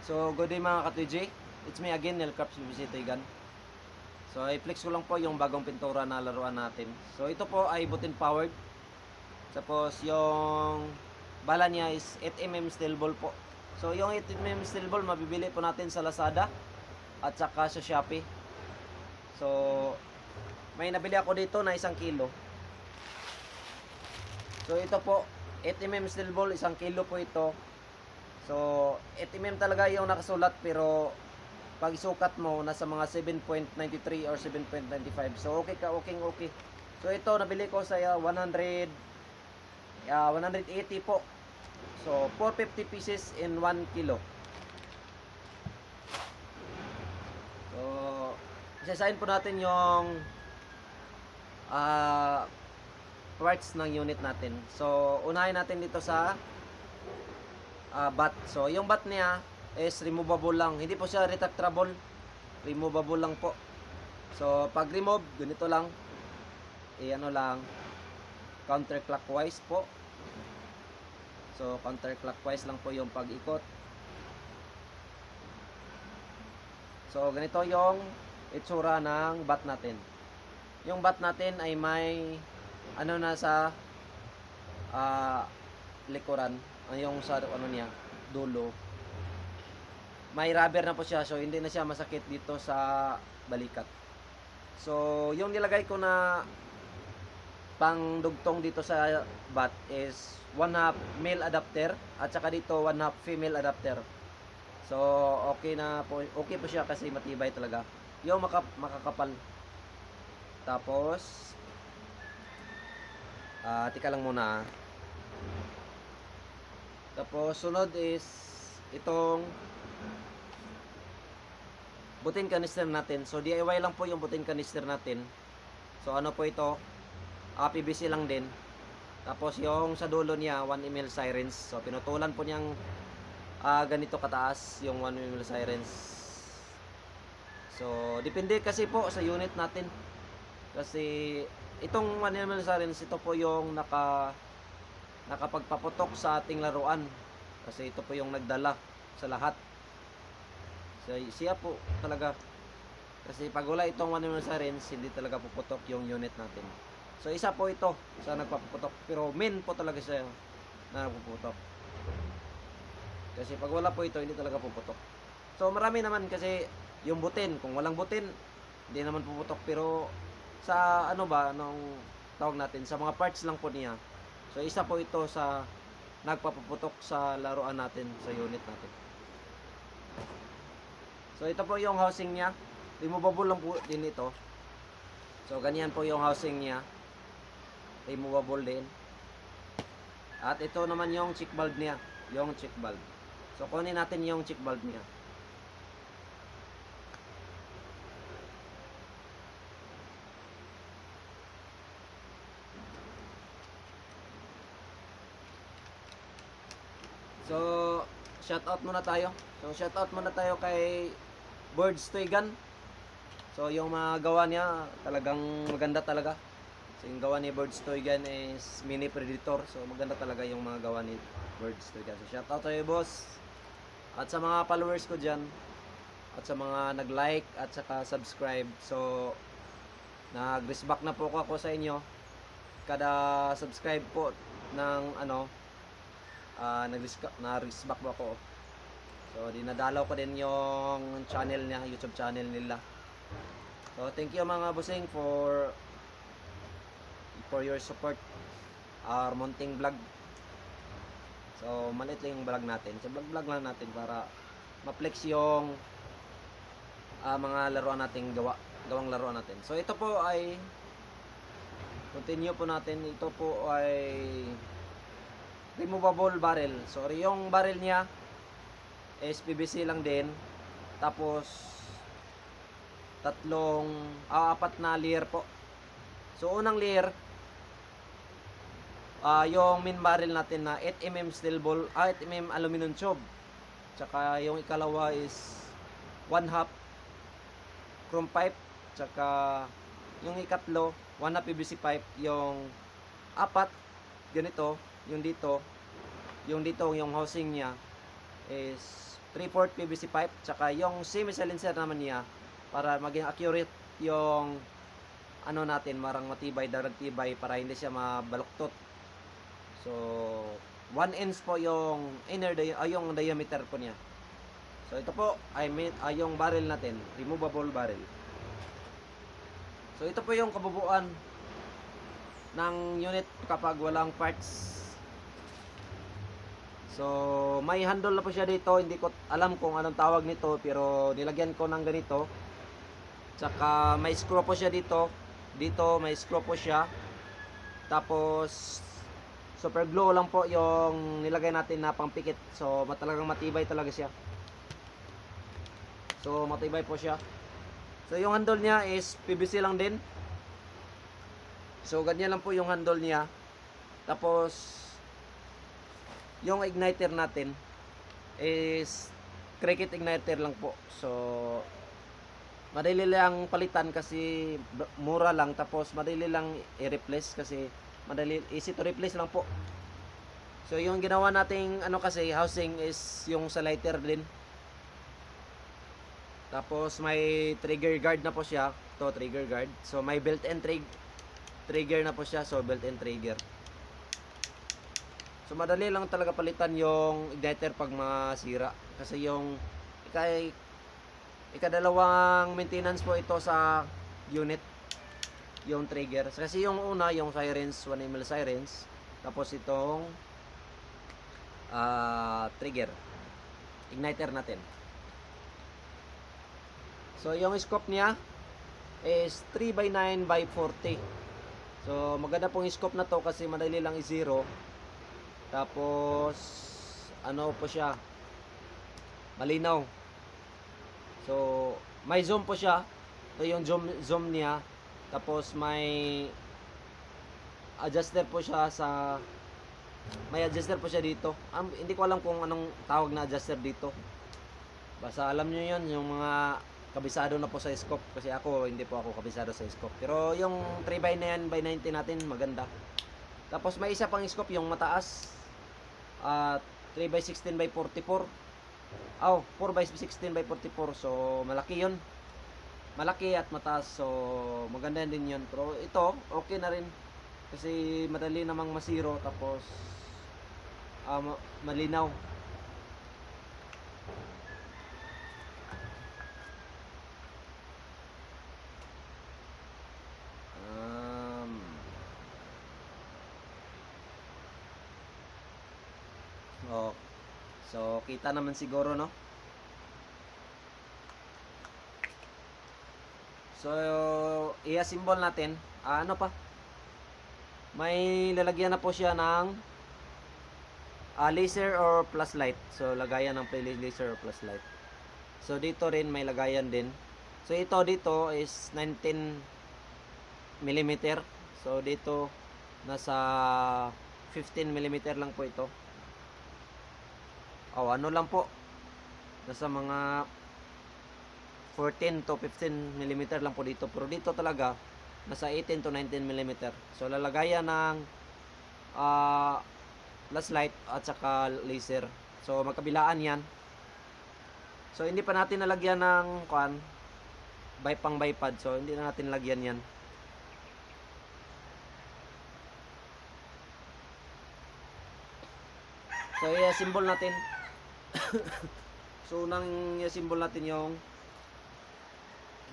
So, good day mga ka-2J. It's me again, Nelcraps PVC Toygan. So, i-flex ko lang po yung bagong pintura na laruan natin. So, ito po ay butin powered. Tapos, yung bala niya is 8mm steel ball po. So, yung 8mm steel ball, mabibili po natin sa Lazada at saka sa Shopee. So, may nabili ako dito na 1 kilo. So, ito po, 8mm steel ball, 1 kilo po ito. So, 8mm talaga yung nakasulat, pero pag isukat mo, nasa mga 7.93 or 7.95. So, okay ka, okay. So, ito, nabili ko sa 180 po. So, 450 pieces in 1 kilo. So, isasahin po natin yung parts ng unit natin. So, unahin natin dito sa bat. So, yung bat niya is removable lang. Hindi po siya retractable. Removable lang po. So, pag remove, ganito lang. Ano lang, counterclockwise po. So, counterclockwise lang po yung pag-ikot. So, ganito yung itsura ng bat natin. Yung bat natin ay may ano na sa likuran, yung sa niya, dulo. May rubber na po siya, so hindi na siya masakit dito sa balikat. So, yung nilagay ko na pangdugtong dito sa bat is 1/2 male adapter at saka dito 1/2 female adapter. So, okay po siya kasi matibay talaga. Yung makakapal. Tapos tika lang muna. Tapos sunod is itong butin canister natin. So DIY lang po yung butin canister natin. So ano po ito? PVC lang din. Tapos yung sa dulo niya 1mm sirens. So pinutulan po niyang ganito kataas yung 1mm sirens. So depende kasi po sa unit natin. Kasi itong 1mm sirens, ito po yung nakapagpaputok sa ating laruan. Kasi ito po yung nagdala sa lahat. So, siya po talaga. Kasi pag wala itong 1mm sirens, hindi talaga puputok yung unit natin. So, isa po ito sa nagpaputok. Pero main po talaga siya na nagpuputok. Kasi pag wala po ito, hindi talaga puputok. So, marami naman kasi yung butin. Kung walang butin, hindi naman puputok. Pero sa anong tawag natin, sa mga parts lang po niya. So, isa po ito sa nagpapuputok sa laruan natin, sa unit natin. So, ito po yung housing niya. Removable lang po din ito. So, ganyan po yung housing niya. Removable din. At ito naman yung check bulb niya. Yung check bulb. So, kunin natin yung check bulb niya. So, shoutout muna tayo. So, shoutout muna tayo kay Birds Toygan. So, yung mga gawa niya, talagang maganda talaga. So, yung gawa ni Birds Toygan is mini predator. So, maganda talaga yung mga gawa ni Birds Toygan. So, shoutout tayo, boss. At sa mga followers ko dyan, at sa mga nag-like at saka subscribe. So, nag-respect na po ako sa inyo. Kada subscribe po ng na-respect po ako. So, dinadalaw ko din yung channel niya, YouTube channel nila. So, thank you mga bossing for your support. Our munting vlog. So, maliit lang yung vlog natin. So, vlog lang natin para ma-flex yung mga laruan nating gawang laruan natin. So, ito po ay continue po natin. Ito po ay removable barrel. Sorry, yung barrel niya is PVC lang din. Tapos apat na layer po. So, unang layer yung main barrel natin na 8mm steel ball, 8mm aluminum tube. Tsaka yung ikalawa is 1/2 chrome pipe. Tsaka yung ikatlo 1/2 PVC pipe. Yung apat ganito, yung dito yung housing niya is 3/4 PVC pipe, tsaka yung semi silencer naman niya para maging accurate yung ano natin, marang matibay, darag tibay para hindi siya mabaluktot. So 1 inch po yung yung diameter po niya. So ito po ay yung barrel natin, removable barrel. So ito po yung kabubuan ng unit kapag walang parts. So may handle na po siya dito, hindi ko alam kung anong tawag nito pero nilagyan ko ng ganito. Tsaka may screw po siya dito. Dito may screw po siya. Tapos super glue lang po yung nilagay natin na pangpikit. So talagang matibay talaga siya. So matibay po siya. So yung handle niya is PVC lang din. So ganyan lang po yung handle niya. Tapos yung igniter natin is cricket igniter lang po. So madali lang palitan kasi mura lang, tapos madali lang i-replace kasi easy to replace lang po. So yung ginawa nating ano kasi housing is yung sa lighter din. Tapos may trigger guard na po siya. To trigger guard. So may built-in trigger na po siya. So built-in trigger. So madali lang talaga palitan yung igniter pag masira. Kasi yung ikadalawang maintenance po ito sa unit. Yung trigger. Kasi yung una, yung sirens, 1 ml sirens. Tapos itong trigger. Igniter natin. So yung scope niya is 3x9x40. So maganda pong scope na to kasi madali lang i-zero. Tapos ano po siya, malinaw. So may zoom po siya. Ito yung zoom niya. Tapos may adjuster po siya may adjuster po siya dito. Hindi ko alam kung anong tawag na adjuster dito. Basta alam niyo yun, yung mga kabisado na po sa scope, kasi hindi po ako kabisado sa scope. Pero yung 3x9x90 natin maganda. Tapos may isa pang scope yung mataas, 3x16x44. 4x16x44. So malaki yun, malaki at mataas. So maganda din yun. Pero ito okay na rin kasi madali namang masiro. Tapos malinaw. So kita naman siguro, no? So i-assemble natin. Ano pa? May lalagyan na po siya ng laser or flashlight. So lagayan ng laser or flashlight. So dito rin may lagayan din. So ito dito is 19 mm. So dito nasa 15 mm lang po ito. Ano lang po, nasa mga 14 to 15 mm lang po dito. Pero dito talaga nasa 18 to 19 mm. So lalagayan ng flashlight at saka laser. So magkabilaan yan. So hindi pa natin nalagyan ng bipod. So hindi na natin lagyan yan. So i-assemble natin. So unang i-assemble natin yung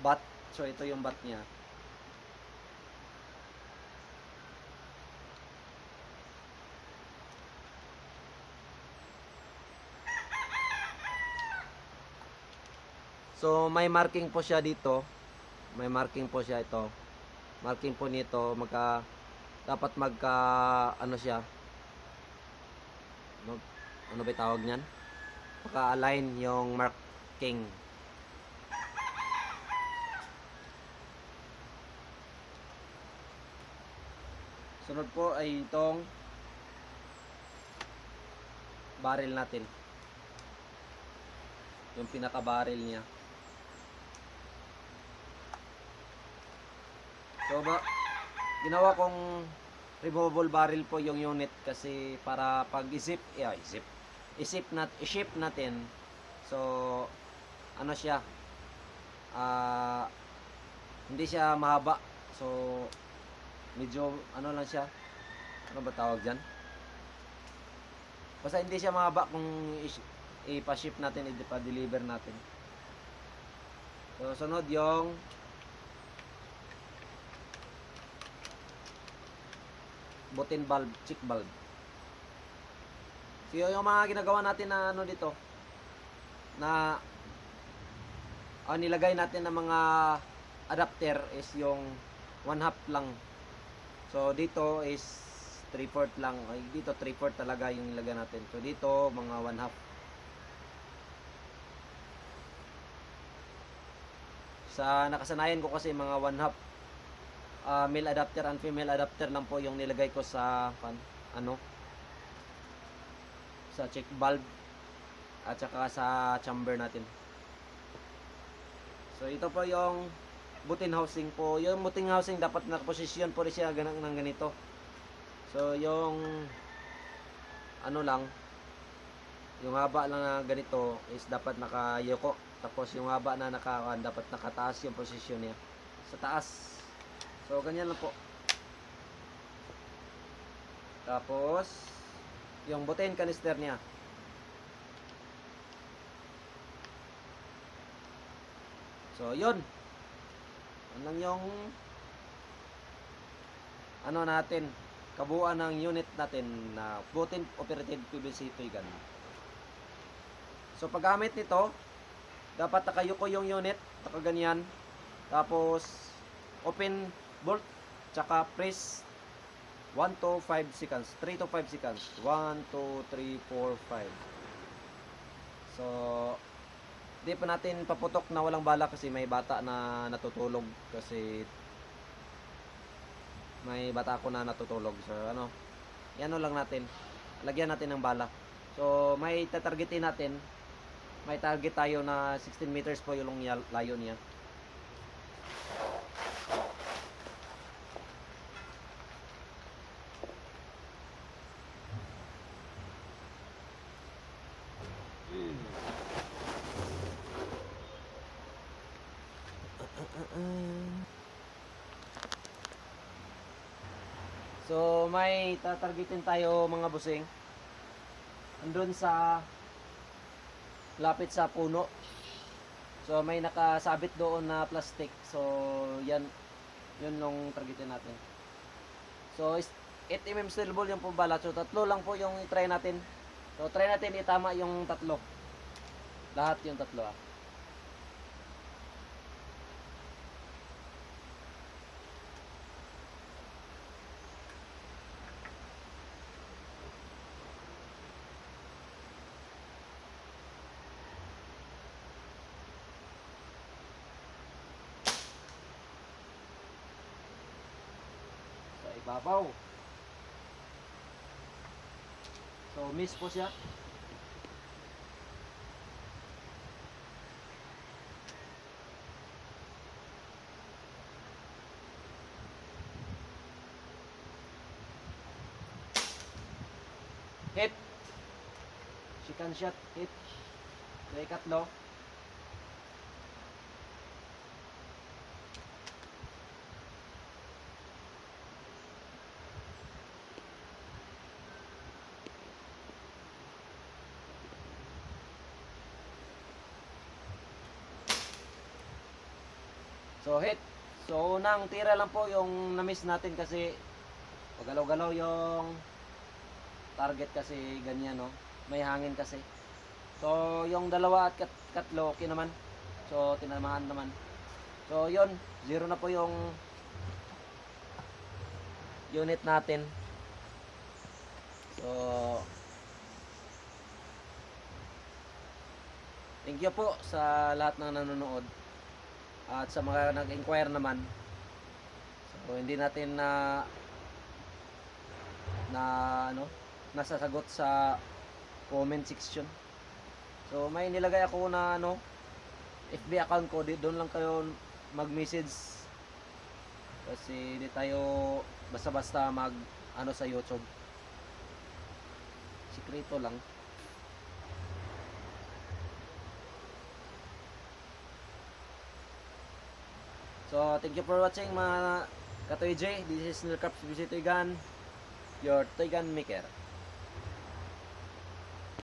bat. So ito yung bat niya. So may marking po siya dito. May marking po siya ito. Marking po nito dapat ano siya. Ano ba tawag niyan? Maka-align yung marking. Sunod po ay itong barrel natin. Yung pinaka-barrel niya. So ginawa kong removable barrel po yung unit kasi para pag i-ship natin. So ano siya, hindi siya mahaba. So medyo ano lang siya, ano ba tawag dyan, basta hindi siya mahaba kung ipa-ship natin, ipa-deliver natin. So sunod yung button valve, check valve. So yung mga ginagawa natin na ano dito, na nilagay natin ng mga adapter is yung 1/2 lang. So dito is 3/4 lang. Ay, dito 3/4 talaga yung nilagay natin. So dito mga 1/2. Sa nakasanayan ko kasi mga 1/2 male adapter and female adapter lang po yung nilagay ko sa sa check valve at saka sa chamber natin. So ito po yung button housing po. Yung button housing dapat nakaposisyon po rin siya ng ganito. So yung ano lang, yung haba lang na ganito is dapat nakayoko. Tapos yung haba na dapat nakataas yung posisyon niya sa taas. So ganyan lang po. Tapos yung butane canister niya, so yun, anong yung ano natin, kabuuan ng unit natin na butane operated PVC toy gun. So paggamit nito, dapat nakayuko yung unit, nakaganyan. Tapos open bolt, tsaka press 1 to 5 seconds, 3 to 5 seconds, 1, 2, 3, 4, 5. So di pa natin paputok na walang bala kasi may bata na natutulog, kasi may bata ako na natutulog. So ano, yan lang natin, lagyan natin ng bala. So may tatargetin natin, may target tayo na 16 meters po yung layo niya. So may tatargetin tayo mga busing, andun sa lapit sa puno. So may nakasabit doon na plastic. So yan, yun yung targetin natin. So 8mm steel ball yung pumbalat. So tatlo lang po yung i-try natin. So try natin itama yung tatlo, lahat yung tatlo sa ibabaw. So miss po siya. Hit. Second shot, hit. May katlo. So hit. So unang tira lang po yung na-miss natin kasi pagalaw-galaw yung target kasi ganyan, no? May hangin kasi. So yung dalawa at katlo okay naman. So tinamaan naman. So yun, 0 na po yung unit natin. So thank you po sa lahat ng nanonood. At sa mga nag-inquire naman, so hindi natin nasasagot sa comment section. So may nilagay ako na FB account ko, doon lang kayo mag-message kasi hindi tayo basta-basta sa YouTube. Sikreto lang. So, thank you for watching mga Katoy J. This is Nilcraps Busy Toy Gun, your toy gun maker.